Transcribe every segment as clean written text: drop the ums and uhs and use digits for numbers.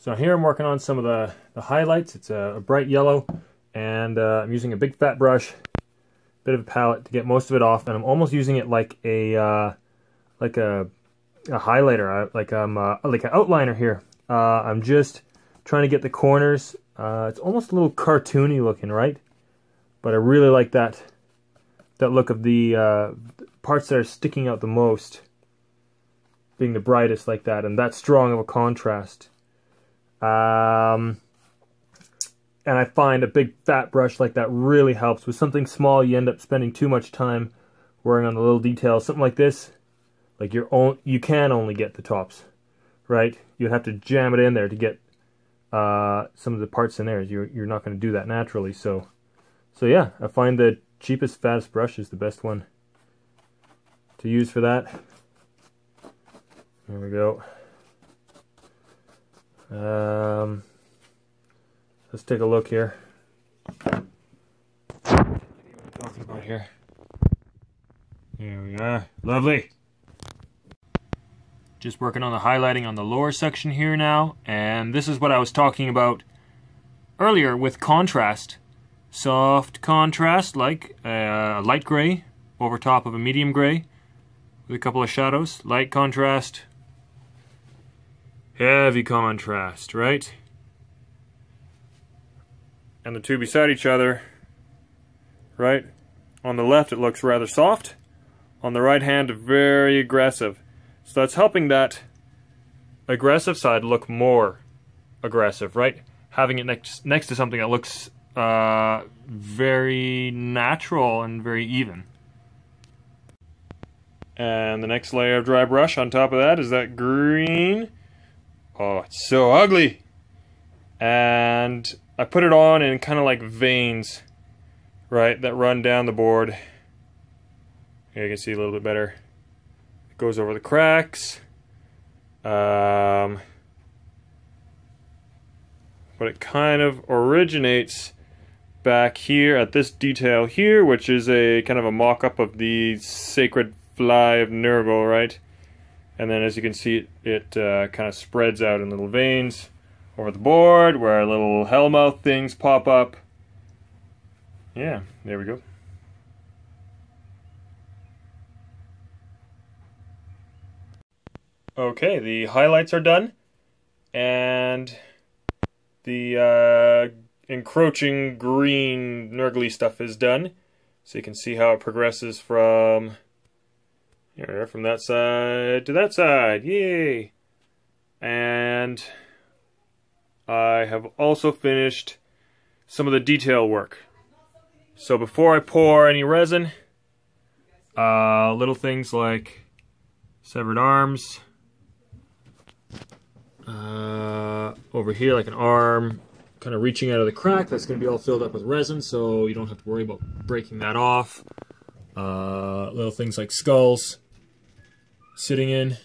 So here I'm working on some of the highlights. It's a bright yellow, and I'm using a big fat brush, bit of a palette to get most of it off, and I'm almost using it like a highlighter, like an outliner here. I'm just trying to get the corners. It's almost a little cartoony looking, right? But I really like that look of the parts that are sticking out the most being the brightest like that, and that strong of a contrast. And I find a big fat brush like that really helps. With something small, you end up spending too much time worrying on the little details. Something like this, like you can only get the tops, right? You'd have to jam it in there to get some of the parts in there. You're not going to do that naturally. So yeah, I find the cheapest, fattest brush is the best one to use for that. There we go. Let's take a look here. Talking about here. There we are. Lovely. Just working on the highlighting on the lower section here now, and this is what I was talking about earlier with contrast. Soft contrast, like a light gray over top of a medium gray with a couple of shadows. Light contrast, heavy contrast, right? And the two beside each other, right? On the left it looks rather soft, on the right hand very aggressive. So that's helping that aggressive side look more aggressive, right? Having it next to something that looks very natural and very even. And the next layer of dry brush on top of that is that green. Oh, it's so ugly. And I put it on in kind of like veins, right, that run down the board. Here you can see a little bit better. It goes over the cracks. But it kind of originates back here at this detail here, which is a kind of a mock-up of the sacred fly of Nurgle, right? And then as you can see, it kind of spreads out in little veins over the board where little hellmouth things pop up. Yeah, there we go. Okay, the highlights are done, and the encroaching green Nurgly stuff is done. So you can see how it progresses from here, from that side to that side. Yay! And I have also finished some of the detail work. So before I pour any resin, little things like severed arms, over here like an arm kind of reaching out of the crack, that's going to be all filled up with resin, so you don't have to worry about breaking that off. Little things like skulls sitting in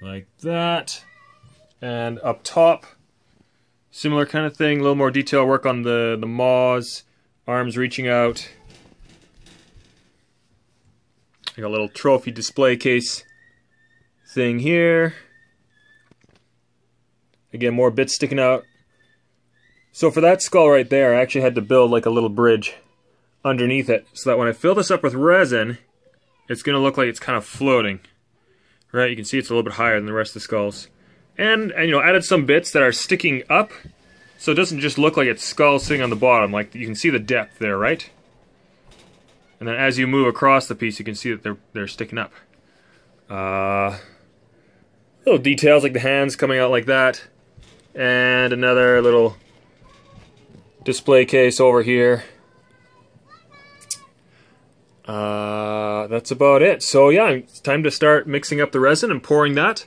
like that, and up top similar kind of thing, a little more detail work on the maws, arms reaching out. I got a little trophy display case thing here. Again, more bits sticking out. So for that skull right there, I actually had to build like a little bridge underneath it, so that when I fill this up with resin, it's going to look like it's kind of floating. Right, you can see it's a little bit higher than the rest of the skulls. And you know, added some bits that are sticking up, so it doesn't just look like it's skull sitting on the bottom. Like, you can see the depth there, right? And then as you move across the piece, you can see that they're sticking up. Little details like the hands coming out like that. And another little display case over here. That's about it. So yeah, it's time to start mixing up the resin and pouring that.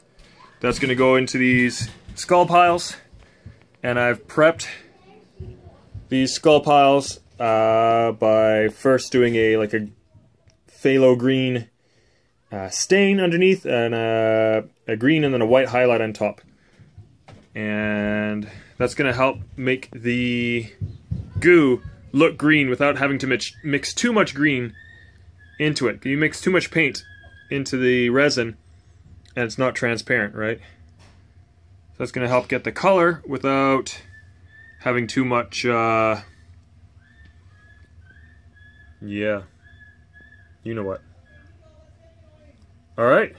That's going to go into these skull piles. And I've prepped these skull piles by first doing a phthalo green stain underneath, and a green and then a white highlight on top. And that's going to help make the goo look green without having to mix too much green into it. You mix too much paint into the resin and it's not transparent, right? that's going to help get the color without having too much, yeah, you know what. All right,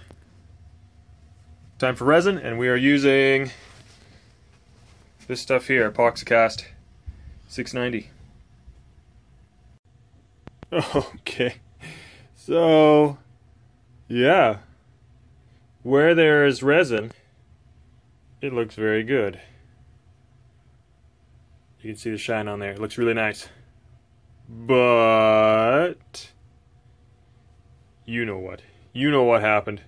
time for resin, and we are using this stuff here, EpoxyCast 690. Okay, so yeah, where there is resin, it looks very good. You can see the shine on there. It looks really nice. But you know what? You know what happened.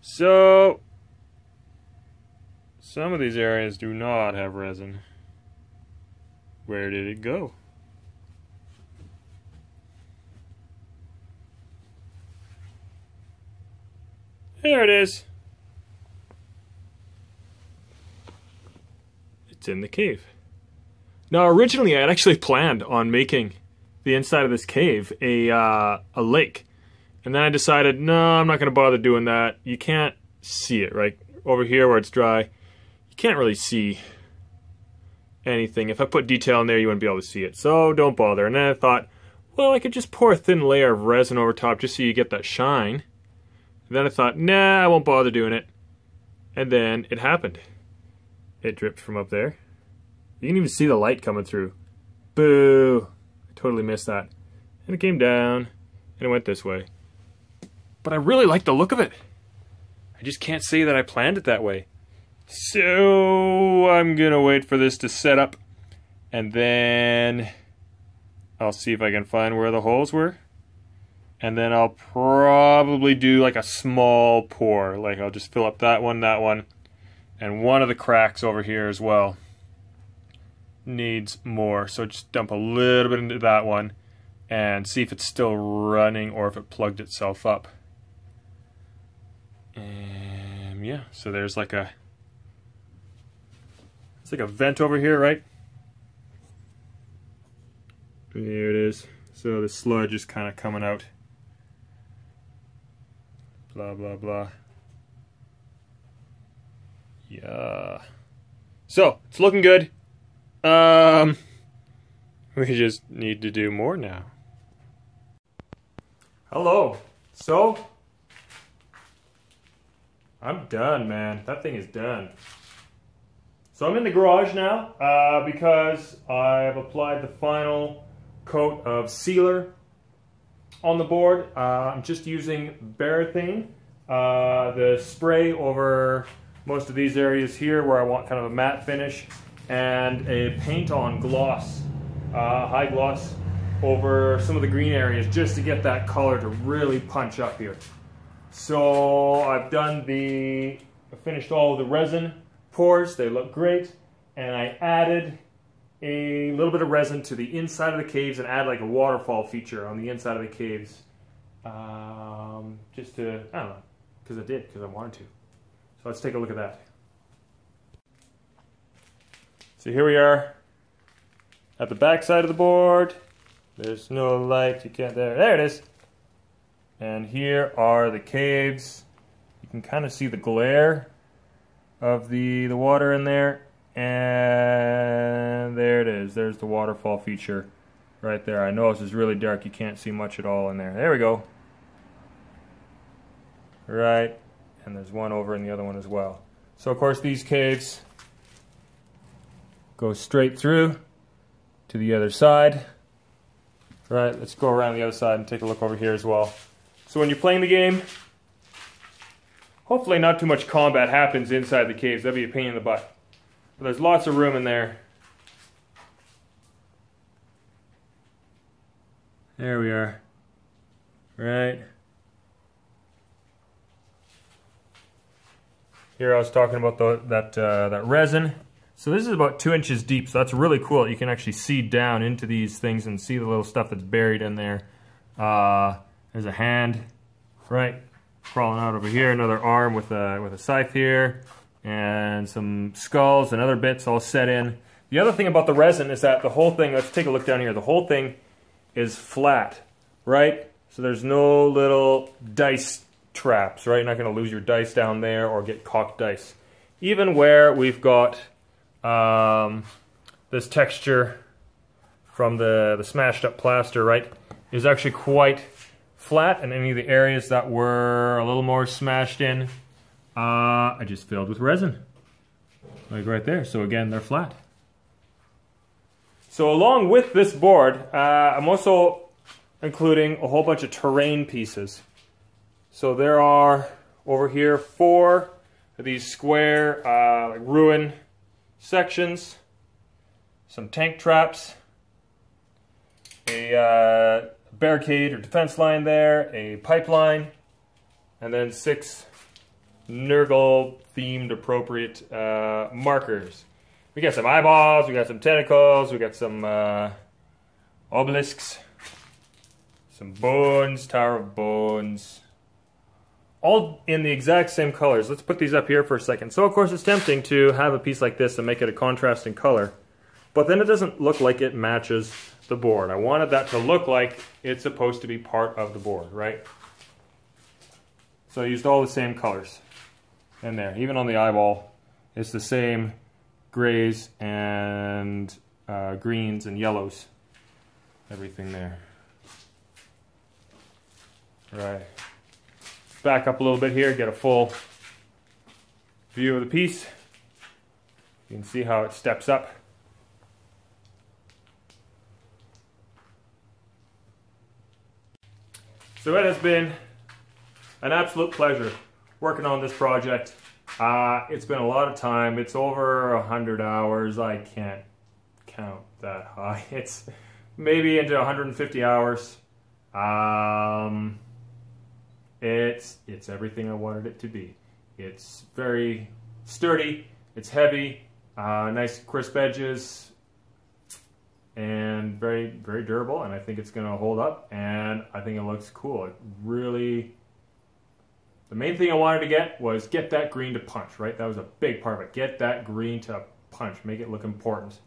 So some of these areas do not have resin. Where did it go? There it is. It's in the cave. Now, originally, I had actually planned on making the inside of this cave a lake. And then I decided, no, I'm not going to bother doing that. You can't see it, right? Over here where it's dry, you can't really see anything. If I put detail in there, you wouldn't be able to see it. So don't bother. And then I thought, well, I could just pour a thin layer of resin over top just so you get that shine. And then I thought, nah, I won't bother doing it. And then it happened. It dripped from up there. You can even see the light coming through. Boo! I totally missed that. And it came down, and it went this way. But I really like the look of it. I just can't say that I planned it that way. So I'm gonna wait for this to set up, and then I'll see if I can find where the holes were. And then I'll probably do like a small pour. Like I'll just fill up that one, and one of the cracks over here as well needs more. So just dump a little bit into that one and see if it's still running or if it plugged itself up. And yeah, so there's like a, it's like a vent over here, right? There it is. So the sludge is kind of coming out. Blah, blah, blah. Yeah. So, it's looking good. We just need to do more now. Hello. So, I'm done, man. That thing is done. So I'm in the garage now because I've applied the final coat of sealer on the board. I'm just using Barathane, the spray over most of these areas here where I want kind of a matte finish, and a paint on gloss, high gloss over some of the green areas just to get that color to really punch up here. So I've done I finished all of the resin pours. They look great, and I added a little bit of resin to the inside of the caves and add like a waterfall feature on the inside of the caves. Just to, I don't know, because I wanted to. So let's take a look at that. So here we are at the back side of the board. There's no light, you can't, there it is. And here are the caves. You can kind of see the glare of the water in there. And there it is. There's the waterfall feature right there. I know this is really dark. You can't see much at all in there. There we go. Right. And there's one over in the other one as well. So, of course, these caves go straight through to the other side. Right. Let's go around the other side and take a look over here as well. So when you're playing the game, hopefully not too much combat happens inside the caves. That'd be a pain in the butt. But there's lots of room in there. There we are. Right. Here I was talking about that resin. So this is about 2 inches deep, so that's really cool. You can actually see down into these things and see the little stuff that's buried in there. There's a hand, right, crawling out over here. Another arm with a scythe here, and some skulls and other bits all set in. The other thing about the resin is that the whole thing, let's take a look down here, the whole thing is flat, right? So there's no little dice traps, right? You're not going to lose your dice down there or get cocked dice. even where we've got this texture from the smashed up plaster, right, is actually quite flat, and any of the areas that were a little more smashed in, I just filled with resin, like right there. So again, they're flat. So along with this board, I'm also including a whole bunch of terrain pieces. So there are over here 4 of these square like ruin sections, some tank traps, a barricade or defense line there, a pipeline, and then 6 Nurgle themed appropriate markers. We got some eyeballs, we got some tentacles, we got some obelisks, some bones, Tower of Bones, all in the exact same colors. Let's put these up here for a second. So of course it's tempting to have a piece like this and make it a contrasting color, but then it doesn't look like it matches the board. I wanted that to look like it's supposed to be part of the board, right? So I used all the same colors in there. Even on the eyeball, it's the same grays and greens and yellows. Everything there. Right. Back up a little bit here, get a full view of the piece. You can see how it steps up. So it has been an absolute pleasure working on this project. It's been a lot of time. It's over 100 hours. I can't count that high. It's maybe into 150 hours. It's everything I wanted it to be. It's very sturdy. It's heavy. Nice crisp edges. And very, very durable, and I think it's going to hold up, and I think it looks cool. It really, the main thing I wanted to get was get that green to punch, right? That was a big part of it. Get that green to punch, make it look important.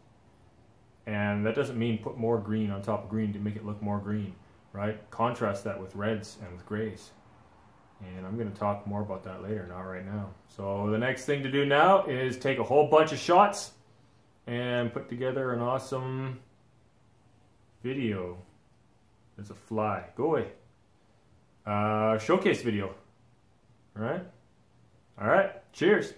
And that doesn't mean put more green on top of green to make it look more green, right? Contrast that with reds and with grays. And I'm going to talk more about that later, not right now. So the next thing to do now is take a whole bunch of shots and put together an awesome video. There's a fly. Go away. Showcase video. All right. Cheers.